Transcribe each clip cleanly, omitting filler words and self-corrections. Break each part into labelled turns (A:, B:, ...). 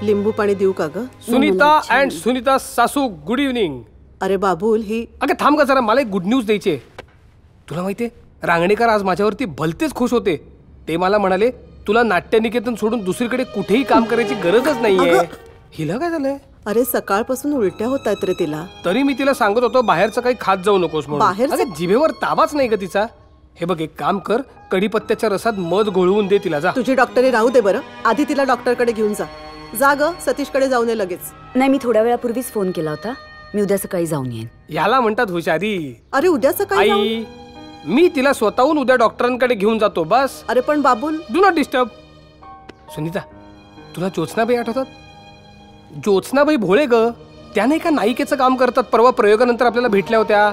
A: लिंबू पाणी देऊ का ग?
B: सुनीता अँड सुनीता सासू, गुड इव्हनिंग.
A: अरे बाबूल, ही
B: अगं थांब का जरा, मला एक गुड न्यूज द्यायची आहे. तुला माहितीये रांगणेकर आज माझ्यावरती भलतेच खुश होते. ते मला म्हणाले तुला नाट्यनिकेतन सोडून दुसरीकडे कुठेही काम करायची गरजच नाहीये. हिला काय झालंय?
A: अरे सकाळपासून उलट्या होत आहेत रे तिला.
B: तरी मी तिला सांगत होतो बाहेरचं काही खात जाऊ नकोस म्हणून. अगं जिभेवर ताबाच नाही ग तिचा. हे बघ एक काम कर, कढीपत्त्याच्या रसात मध घोळवून दे तिला. जा.
A: तुझी डॉक्टरी राहू दे बरं, आधी तिला डॉक्टरकडे घेऊन जा. जा ग, सतीशकडे जाऊन ये लगेच.
C: नाही, मी थोड्या वेळापूर्वीच फोन केला होता. मी उद्या सकाळी जाऊन येईन.
B: याला म्हणतात हुशारी.
A: अरे उद्या सकाळी
B: आई, मी तिला स्वतःहून उद्या डॉक्टरांकडे घेऊन जातो बस.
A: अरे पण Babul,
B: do not disturb. Sunita, तुला ज्योत्स्नाबाई आठवतात? ज्योत्स्नाबाई भोळे ग, त्या नाही का नायिकेचं काम करतात, परवा प्रयोगानंतर आपल्याला भेटल्या होत्या.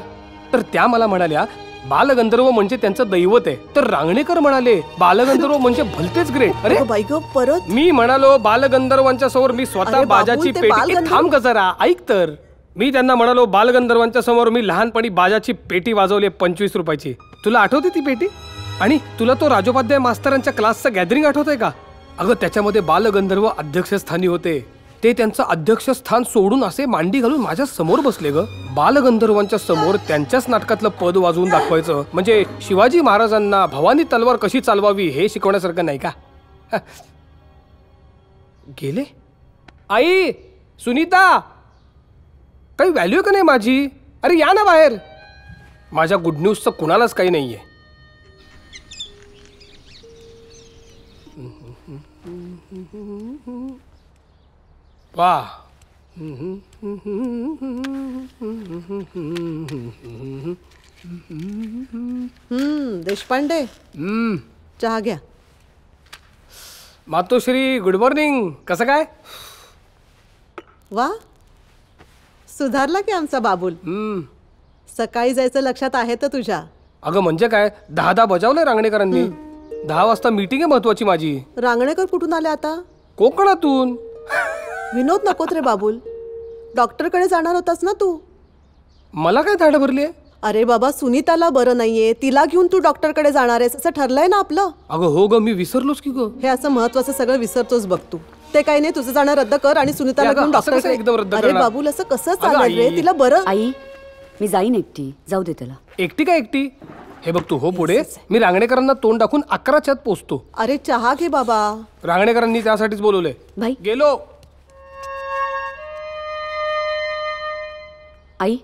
B: तर त्या मला म्हणाल्या बालगंधर्व म्हणजे त्यांचं दैवत आहे. तर रांगणेकर म्हणाले बालगंधर्व म्हणजे भलतेच ग्रेट. अरे
A: बाई ग, परत
B: मी म्हणालो बालगंधर्वांच्या समोर मी स्वतः बाजाची पेटी. थांब का जरा, ऐक तर. मी त्यांना म्हणालो बालगंधर्वांच्या समोर मी लहानपणी बाजाची पेटी वाजवली 25 रुपयाची. तुला आठवते ती पेटी? आणि तुला तो राजोपाध्याय मास्तरांच्या क्लासचं गॅदरिंग आठवतंय का? अगं त्याच्यामध्ये बालगंधर्व अध्यक्षस्थानी होते. ते त्यांचं अध्यक्षस्थान सोडून असे मांडी घालून माझ्या समोर बसले ग. बालगंधर्वांच्या समोर त्यांच्याच नाटकातलं पद वाजवून दाखवायचं म्हणजे शिवाजी महाराजांना भवानी तलवार कशी चालवावी हे शिकवण्यासारखं नाही का? गेले. आई, सुनीता, काही व्हॅल्यू का नाही माझी? अरे या ना बाहेर. माझ्या गुड न्यूजचं कुणालाच काही नाहीये. वाह.
A: देशपांडे, चहा घ्या.
B: मातोश्री, गुड मॉर्निंग. कसं काय?
A: वा, सुधारला की आमचा बाबूल. सकाळी जायचं लक्षात आहे तर तुझ्या.
B: अगं म्हणजे काय, 10 बजावलंय रांगणेकरांनी. 10 वाजता मीटिंग आहे महत्वाची माझी.
A: रांगणेकर कुठून आले आता?
B: कोकणातून.
A: विनोद नकोत रे बाबूल, डॉक्टरकडे जाणार होतास ना तू.
B: मला काय धाड भरली?
A: अरे बाबा, सुनीताला बरं नाहीये, तिला घेऊन तू डॉक्टरकडे जाणार आहेस असं ठरलंय ना आपलं.
B: अगं हो ग, मी विसरलोच की ग.
A: हे असं महत्वाचं सगळं विसरतोस बघ तू. ते काही नाही, तुझं जाणं रद्द कर आणि सुनीताला घेऊन डॉक्टरकडे.
B: एकदम रद्द.
A: अरे बाबूल, असं कसं चालेल रे? तिला बरं.
C: आई, मी जाईन एकटी. जाऊ दे त्याला.
B: एकटी का एकटी? हे बघ तू हो पुढे, मी रांगणेकरांना तोंड दाखवून 11च्यात पोचतो.
A: अरे चहा घे बाबा.
B: रांगणेकरांनी त्यासाठीच बोलवलंय.
C: भाई
B: गेलो.
C: आई,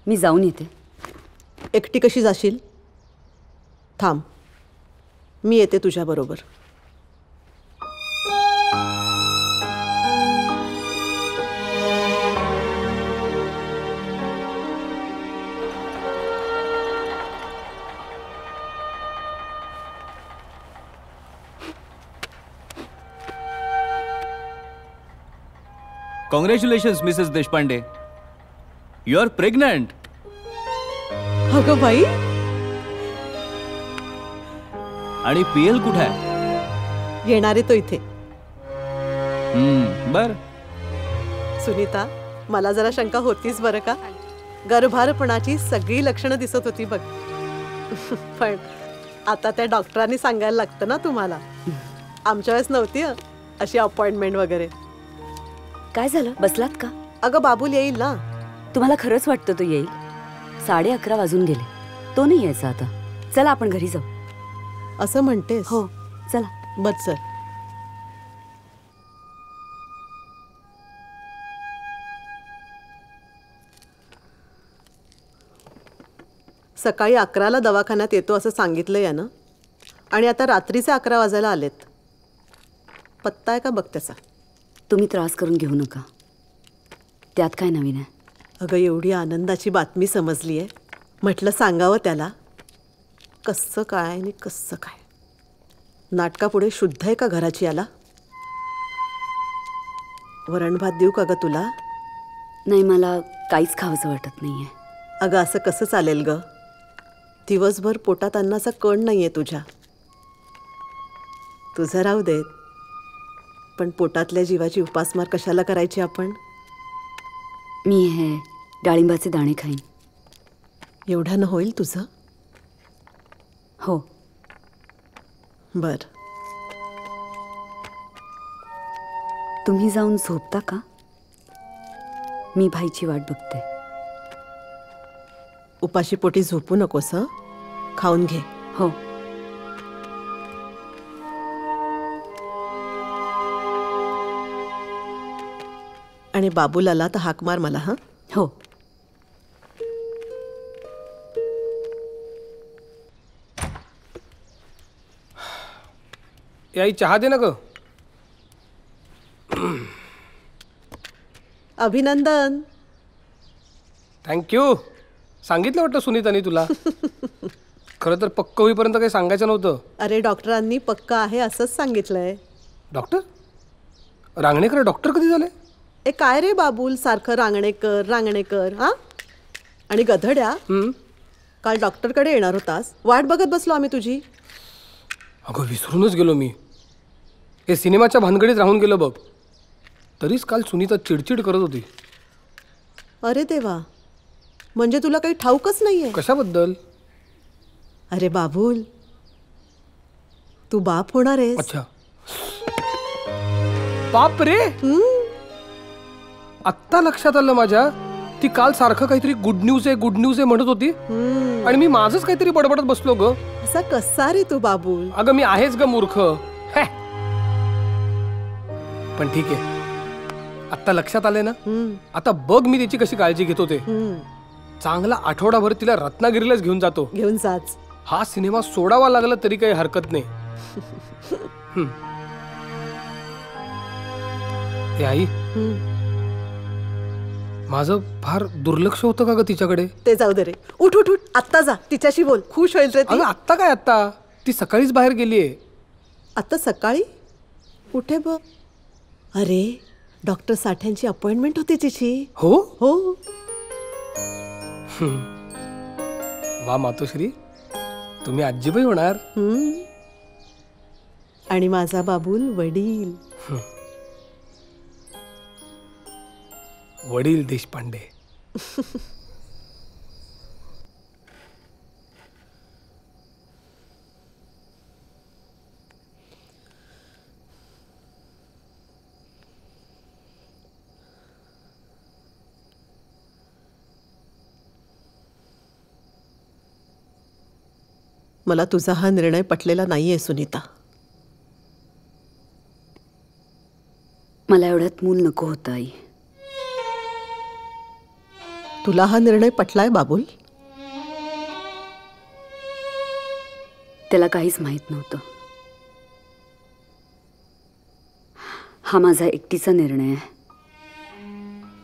C: मी जाऊन येते.
A: एकटी कशी जाशील? थांब, मी येते तुझ्या बरोबर.
D: Congratulations Mrs Deshpande, you are pregnant.
A: अगं बाई,
D: आणि पीएल कुठे आहे?
A: येणार आहे तो इथे.
D: बर.
A: सुनीता, मला जरा शंका होतीच बरं का. गर्भारपणाची सगळी लक्षणं दिसत होती बघ. पण आता त्या डॉक्टरांनी सांगायला लागतं ना तुम्हाला. आमच्या वेळेस नव्हती अशी अपॉइंटमेंट वगैरे.
C: काय झालं, बसलात का?
A: अगं बाबूल येईल ना.
C: तुम्हाला खरंच वाटतं तो येईल? 11:30 वाजून गेले, तो नाही यायचा आता. चला आपण घरी जाऊ.
A: असं म्हणतेस?
C: हो, चला.
A: बस सर. सकाळी 11ला दवाखान्यात येतो असं सांगितलं यानं, आणि आता रात्रीचे 11 वाजायला आलेत. पत्ता आहे का बघ त्याचा.
C: तुम्ही त्रास करून घेऊ नका, त्यात काय नवीन आहे?
A: अगं एवढी आनंदाची बातमी समजली आहे, म्हटलं सांगावं त्याला. कसं काय आणि कसं काय. नाटकापुढे शुद्ध आहे का घराची याला? वरण भात देऊ का ग तुला?
C: नाही, मला काहीच खावंसं वाटत नाहीये.
A: अगं असं कसं चालेल ग? दिवसभर पोटात अन्नाचा कण नाहीये तुझ्या. तुझं राहू देत, पण पोटातल्या जीवाची उपासमार कशाला करायची आपण?
C: मी हे डाळिंबाचे दाणे खाईन.
A: एवढ्यानं होईल तुझं?
C: हो.
A: बर.
C: तुम्ही जाऊन झोपता का? मी भाईची वाट बघते.
A: उपाशी पोटी झोपू नकोस हं? खाऊन घे.
C: हो.
A: आणि बाबूलाला तर हाक मार मला. हं?
C: हो.
B: याई चहा दे ना ग.
A: अभिनंदन.
B: थँक्यू. सांगितलं वाटतं सुनीतानी तुला. खरं तर पक्क होईपर्यंत काही सांगायचं नव्हतं.
A: अरे डॉक्टरांनी पक्का आहे असंच सांगितलंय.
B: डॉक्टर? रांगणेकर डॉक्टर कधी झाले?
A: ए काय रे बाबूल, सारखं रांगणेकर रांगणेकर. हा आणि गधड्या, काल डॉक्टरकडे येणार होतास, वाट बघत बसलो आम्ही तुझी.
B: अगं विसरूनच गेलो मी. हे सिनेमाच्या भानगडीत राहून गेलो बघ. तरीच काल सुनीता चिडचिड करत होती.
A: अरे देवा, म्हणजे तुला काही ठाऊकच नाहीये.
B: कशाबद्दल?
A: अरे बाबूल, तू बाप होणार आहेस.
B: अच्छा. बाप रे. आत्ता लक्षात आलं माझ्या. ती काल सारखं काहीतरी गुड न्यूज आहे म्हणत होती आणि मी माझंच काहीतरी बडबडत बसलो ग.
A: असा कसा रे तू बाबूल?
B: अगं मी आहेच ग मूर्ख. पण ठीक आहे, आत्ता लक्षात आले ना. आता बघ मी तिची कशी काळजी घेत होते. चांगला आठवडाभर तिला रत्नागिरीलाच घेऊन जातो.
A: घेऊन जाच.
B: हा सिनेमा सोडावा लागला तरी काही हरकत नाही. ए आई, माझं फार दुर्लक्ष होतं का ग तिच्याकडे?
A: ते जाऊ दे रे. उठ उठ उठ, आत्ता जा तिच्याशी बोल. खुश होईल रे ती.
B: अगं आत्ता काय आत्ता? ती सकाळीच बाहेर गेलीये.
A: आता सकाळी? कुठे बघ? अरे डॉक्टर साठ्यांची अपॉइंटमेंट होती तिची.
B: हो
A: हो.
B: वा मातोश्री, तुम्ही आजीबाई होणार.
A: आणि माझा बाबूल वडील.
B: वडील देशपांडे.
A: मला तुझा हा निर्णय पटलेला नाहीये सुनीता.
C: मला एवढ्यात मूल नको होतं आई.
A: तुला हा निर्णय पटलाय बाबूल?
C: त्याला काहीच माहित नव्हतं. हा माझा एकटीचा निर्णय आहे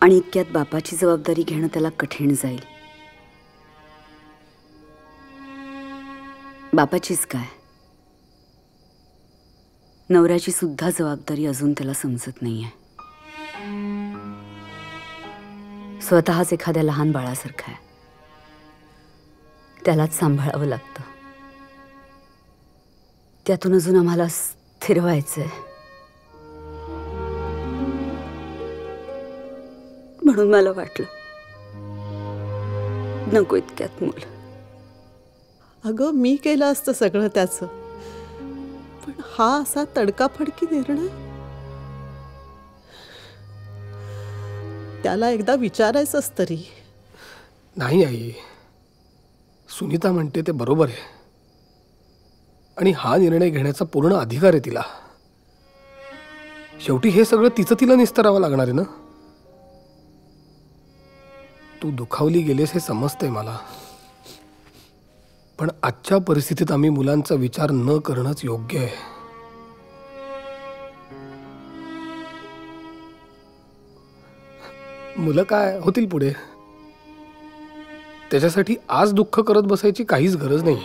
C: आणि इतक्यात बापाची जबाबदारी घेणं त्याला कठीण जाईल. बापाचीच काय, नवऱ्याची सुद्धा जबाबदारी अजून त्याला समजत नाहीये. स्वतःच एखाद्या लहान बाळासारखा आहे. त्यालाच सांभाळावं लागतं. त्यातून अजून आम्हाला स्थिर व्हायचंय. म्हणून मला वाटलं नको इतक्यात मूल.
A: अगं मी केलं असतं सगळं त्याचं, पण हा असा तडकाफडकी निर्णय. त्याला एकदा विचारायचंच तरी.
B: नाही आई, सुनीता म्हणते ते बरोबर आहे आणि हा निर्णय घेण्याचा पूर्ण अधिकार आहे तिला. शेवटी हे सगळं तिला निस्तरावं लागणार आहे ना. तू दुखावली गेलेस हे समजतंय मला, पण आजच्या परिस्थितीत आम्ही मुलांचा विचार न करणंच योग्य आहे. मुलं काय होतील पुढे, त्याच्यासाठी आज दुःख करत बसायची काहीच गरज नाही.